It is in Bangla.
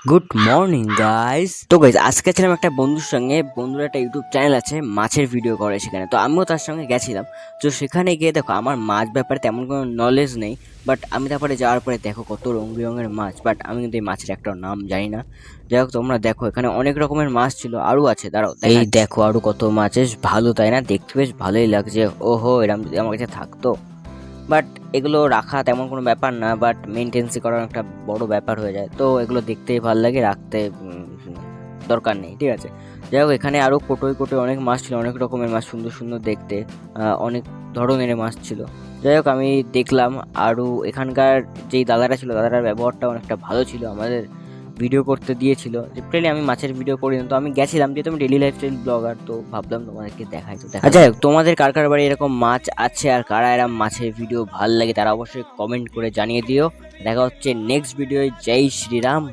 Good morning guys. তো গাইস আজকে ছিলাম একটা বন্ধুর সঙ্গে। বন্ধুর একটা ইউটিউব চ্যানেল আছে, মাছের ভিডিও করে সেখানে। তো আমিও তার সঙ্গে গেছিলাম। তো সেখানে গিয়ে দেখো আমার মাছ ব্যাপারে তেমন কোনো নলেজ নেই, বাট আমি তারপরে যাওয়ার পরে দেখো কত রং বেরঙের মাছ, বাট আমি কিন্তু এই মাছের একটা নাম জানি না। যাই হোক তোমরা দেখো এখানে অনেক রকমের মাছ ছিল, আরও আছে, দাঁড়াও এই দেখো আরও কত মাছ, বেশ ভালো তাই না? দেখতে বেশ ভালোই লাগছে। ওহো, এরকম যদি আমার কাছে থাকতো। বাট এগুলো রাখা তেমন কোনো ব্যাপার না, বাট মেনটেন্সি করার একটা বড় ব্যাপার হয়ে যায়। তো এগুলো দেখতেই ভালো লাগে, রাখতে দরকার নেই, ঠিক আছে। যাই হোক এখানে আরও কোটোয় কোটোয় অনেক মাছ ছিল, অনেক রকমের মাছ, সুন্দর সুন্দর দেখতে, অনেক ধরনের মাছ ছিল। যাই হোক আমি দেখলাম। আরও এখানকার যেই দাদারা ছিল, দাদাটার ব্যবহারটা অনেকটা ভালো ছিল, আমাদের ভিডিও করতে দিয়েছিল। লিটারালি আমি মাছের ভিডিও করি না, তো আমি গেছিলাম যেহেতু আমি ডেলি লাইফস্টাইল ব্লগার, তো ভাবলাম তোমাদেরকে দেখাই। তো দেখা যাক তোমাদের কার কার বাড়ি এরকম মাছ আছে, আর কারা এরকম মাছের ভিডিও ভাল লাগে তারা অবশ্যই কমেন্ট করে জানিয়ে দিও। দেখা হচ্ছে নেক্সট ভিডিওয়। জয় শ্রীরাম।